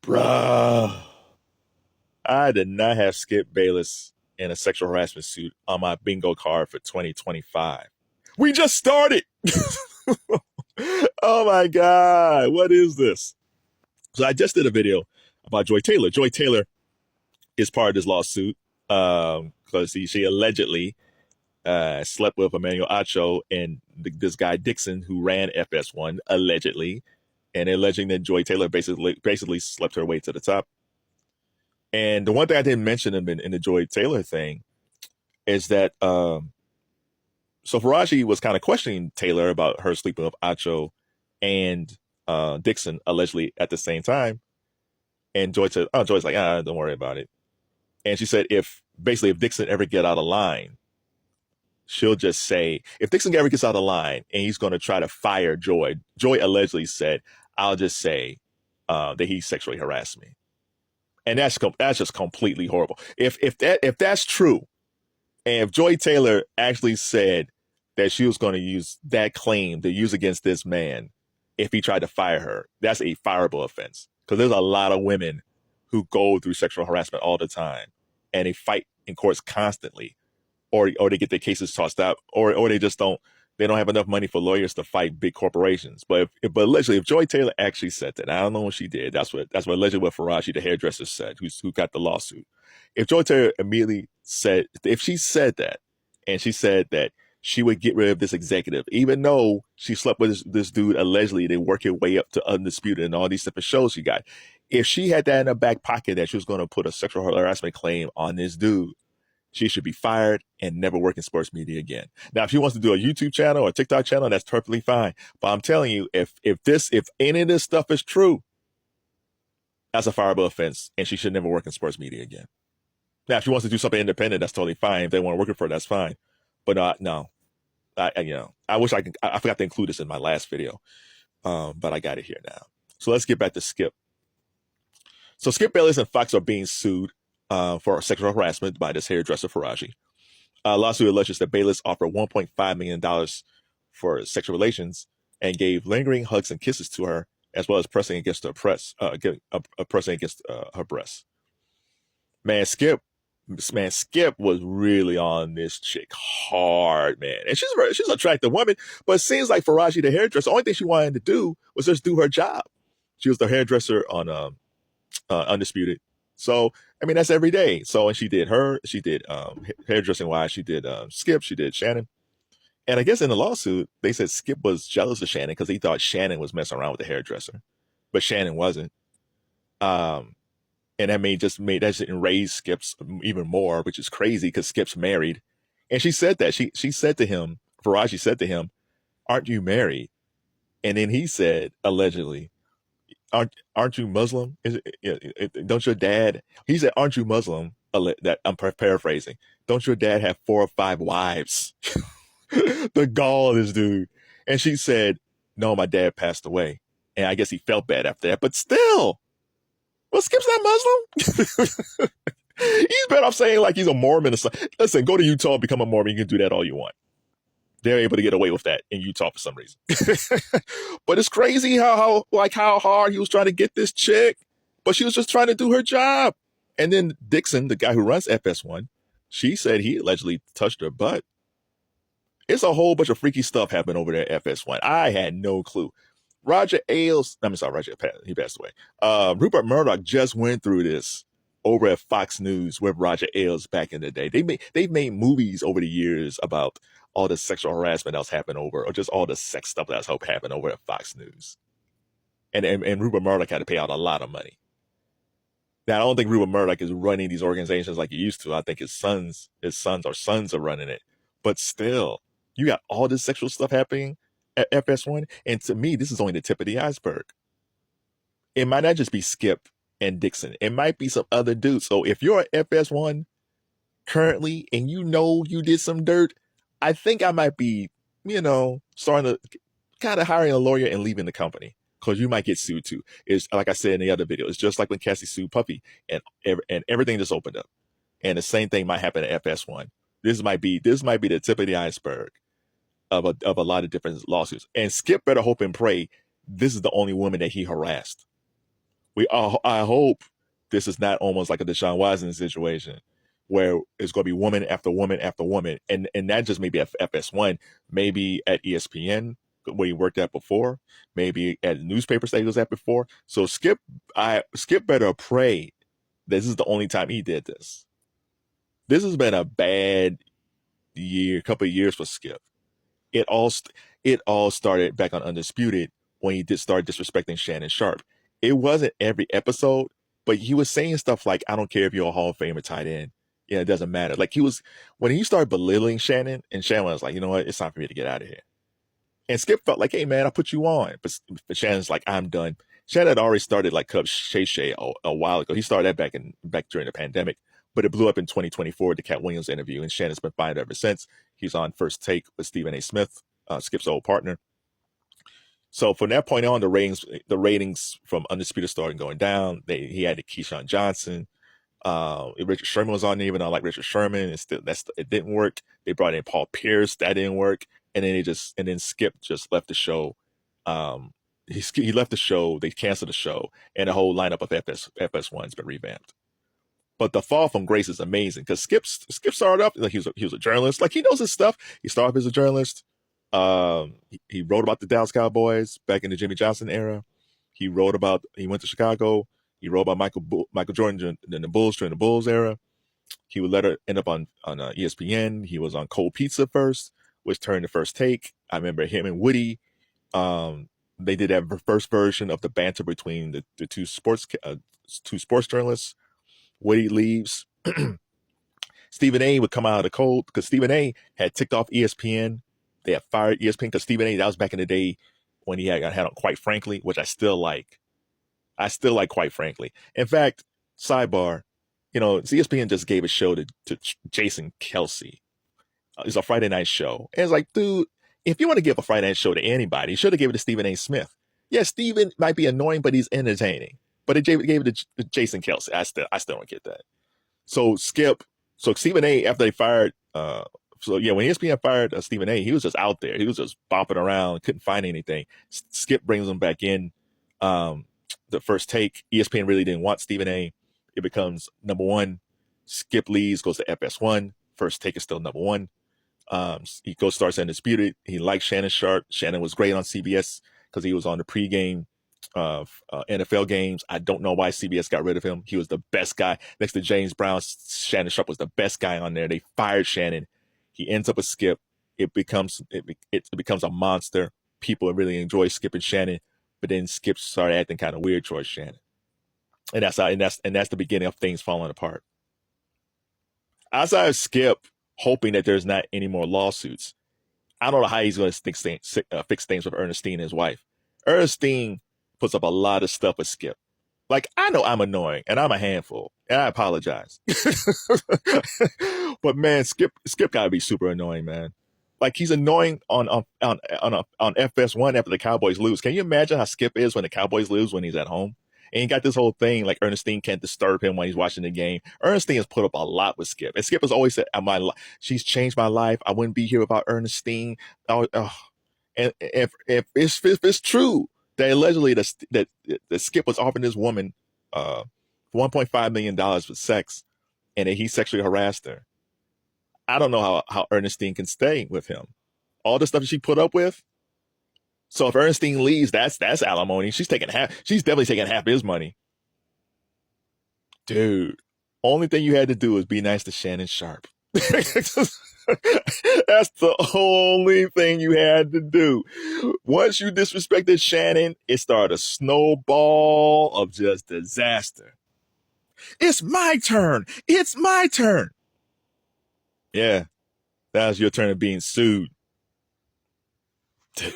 Bruh. I did not have Skip Bayless in a sexual harassment suit on my bingo card for 2025. We just started. Oh my God. What is this? So I just did a video about Joy Taylor. Joy Taylor is part of this lawsuit because she allegedly slept with Emmanuel Acho and this guy Dixon who ran FS1 allegedly, and alleging that Joy Taylor basically slept her way to the top. And the one thing I didn't mention in the Joy Taylor thing is that so Faraji was kind of questioning Taylor about her sleeping with Acho and Dixon allegedly at the same time. And Joy's like, don't worry about it. And she said if Dixon ever get out of line, she'll just say, if Dixon ever gets out of line and he's going to try to fire Joy allegedly said, I'll just say that he sexually harassed me. And that's just completely horrible. If that's true, and if Joy Taylor actually said that she was going to use that claim to use against this man if he tried to fire her, that's a fireable offense. Because there's a lot of women who go through sexual harassment all the time, and they fight in courts constantly, or they get their cases tossed out, or they just don't have enough money for lawyers to fight big corporations. But allegedly, if Joy Taylor actually said that, I don't know what she did. That's what allegedly what Faraji, the hairdresser, said, who got the lawsuit. If Joy Taylor immediately said, if she said that, and she said that she would get rid of this executive, even though she slept with this dude allegedly, they work her way up to Undisputed and all these different shows she got. If she had that in her back pocket that she was going to put a sexual harassment claim on this dude, she should be fired and never work in sports media again. Now, if she wants to do a YouTube channel or a TikTok channel, that's perfectly fine. But I'm telling you, if any of this stuff is true, that's a fireable offense, and she should never work in sports media again. Now, if she wants to do something independent, that's totally fine. If they want to work for her, that's fine. But no, I wish I forgot to include this in my last video, but I got it here now. So let's get back to Skip. So Skip Bayless and Fox are being sued for sexual harassment by this hairdresser Faraji. Lawsuit alleges that Bayless offered $1.5 million for sexual relations and gave lingering hugs and kisses to her, as well as pressing against her breasts. Skip was really on this chick hard, man. And she's an attractive woman, but it seems like Faraji, the hairdresser, the only thing she wanted to do was just do her job. She was the hairdresser on Undisputed. So, I mean, that's every day. So, and she did hairdressing wise, she did Skip, she did Shannon. And I guess in the lawsuit, they said Skip was jealous of Shannon because he thought Shannon was messing around with the hairdresser, but Shannon wasn't. And that just enraged Skip's even more, which is crazy because Skip's married. And she said that she said to him, Faraji said to him, "Aren't you married?" And then he said, allegedly, aren't you Muslim? Don't your dad? He said, "Aren't you Muslim?" That I'm paraphrasing. Don't your dad have 4 or 5 wives? The gall of this dude. And she said, "No, my dad passed away." And I guess he felt bad after that. But still, well, Skip's not Muslim. He's better off saying like he's a Mormon or something. Listen, go to Utah, become a Mormon. You can do that all you want. They're able to get away with that in Utah for some reason. But it's crazy how hard he was trying to get this chick, but she was just trying to do her job. And then Dixon, the guy who runs FS1, she said he allegedly touched her butt. It's a whole bunch of freaky stuff happening over there at FS1. I had no clue. He passed away. Rupert Murdoch just went through this over at Fox News with Roger Ailes back in the day. They've made movies over the years about all the sexual harassment that's happened over, or just all the sex stuff that's happened over at Fox News. And Rupert Murdoch had to pay out a lot of money. Now, I don't think Rupert Murdoch is running these organizations like he used to. I think his sons are running it. But still, you got all this sexual stuff happening at FS1. And to me, this is only the tip of the iceberg. It might not just be Skip and Dixon. It might be some other dudes. So if you're at FS1 currently and you know you did some dirt, I think I might be, starting to kind of hiring a lawyer and leaving the company, because you might get sued too. It's like I said in the other video. It's just like when Cassie sued Puffy and everything just opened up. And the same thing might happen at FS1. This might be the tip of the iceberg of a lot of different lawsuits. And Skip better hope and pray this is the only woman that he harassed. I hope this is not almost like a Deshaun Watson situation where it's going to be woman after woman after woman, and that just maybe at FS1, maybe at ESPN where he worked at before, maybe at newspapers that he was at before. So Skip better pray this is the only time he did this. This has been a bad couple of years for Skip. It all started back on Undisputed when he did start disrespecting Shannon Sharpe. It wasn't every episode, but he was saying stuff like, "I don't care if you're a Hall of Famer tight end. Yeah, it doesn't matter." Like when he started belittling Shannon, and Shannon was like, "You know what? It's time for me to get out of here." And Skip felt like, "Hey man, I put you on," but Shannon's like, "I'm done." Shannon had already started like Cubs Shay Shay a while ago. He started that back during the pandemic, but it blew up in 2024 with the Cat Williams interview, and Shannon's been fired ever since. He's on First Take with Stephen A. Smith, Skip's old partner. So from that point on, the ratings from Undisputed started going down. He had Keyshawn Johnson. Richard Sherman was on there, even though I like Richard Sherman. It didn't work. They brought in Paul Pierce. That didn't work. And then Skip just left the show. He left the show. They canceled the show, and the whole lineup of FS1 has been revamped. But the fall from grace is amazing because Skip started up like he was a journalist. Like he knows his stuff. He started off as a journalist. He wrote about the Dallas Cowboys back in the Jimmy Johnson era. He went to Chicago. He wrote about Michael Jordan in the Bulls during the Bulls era. He would later end up on ESPN. He was on Cold Pizza first, which turned to First Take. I remember him and Woody. They did that first version of the banter between the two sports journalists. Woody leaves. Stephen A. would come out of the cold because Stephen A. had ticked off ESPN. They had fired ESPN because Stephen A. that was back in the day when he had on Quite Frankly, which I still like. I still like Quite Frankly. In fact, sidebar, ESPN just gave a show to Jason Kelsey. It's a Friday night show. And it's like, dude, if you want to give a Friday night show to anybody, you should have given it to Stephen A. Smith. Yeah, Stephen might be annoying, but he's entertaining. But it gave it to Jason Kelsey. I still don't get that. So Stephen A. after they fired, when ESPN fired Stephen A., he was just out there. He was just bopping around, couldn't find anything. Skip brings him back in. The First Take, ESPN really didn't want Stephen A. It becomes number one. Skip leaves, goes to FS1. First Take is still number one. He starts Undisputed. He likes Shannon Sharpe. Shannon was great on CBS because he was on the pregame NFL games. I don't know why CBS got rid of him. He was the best guy. Next to James Brown, Shannon Sharpe was the best guy on there. They fired Shannon. He ends up with Skip. It becomes a monster. People really enjoy Skip and Shannon, but then Skip started acting kind of weird towards Shannon. And that's the beginning of things falling apart. Outside of Skip hoping that there's not any more lawsuits, I don't know how he's going to fix things with Ernestine and his wife. Ernestine puts up a lot of stuff with Skip. Like, I know I'm annoying and I'm a handful, and I apologize. But man, Skip gotta be super annoying, man. Like, he's annoying on FS1 after the Cowboys lose. Can you imagine how Skip is when the Cowboys lose when he's at home? And he got this whole thing like Ernestine can't disturb him when he's watching the game. Ernestine has put up a lot with Skip, and Skip has always said, "She's changed my life. I wouldn't be here without Ernestine." And if it's true that allegedly that Skip was offering this woman $1.5 million for sex, and that he sexually harassed her, I don't know how Ernestine can stay with him. All the stuff that she put up with. So if Ernestine leaves, that's alimony. She's definitely taking half his money. Dude, only thing you had to do is be nice to Shannon Sharpe. That's the only thing you had to do. Once you disrespected Shannon, it started a snowball of just disaster. It's my turn. It's my turn. Yeah, that was your turn of being sued. Dude.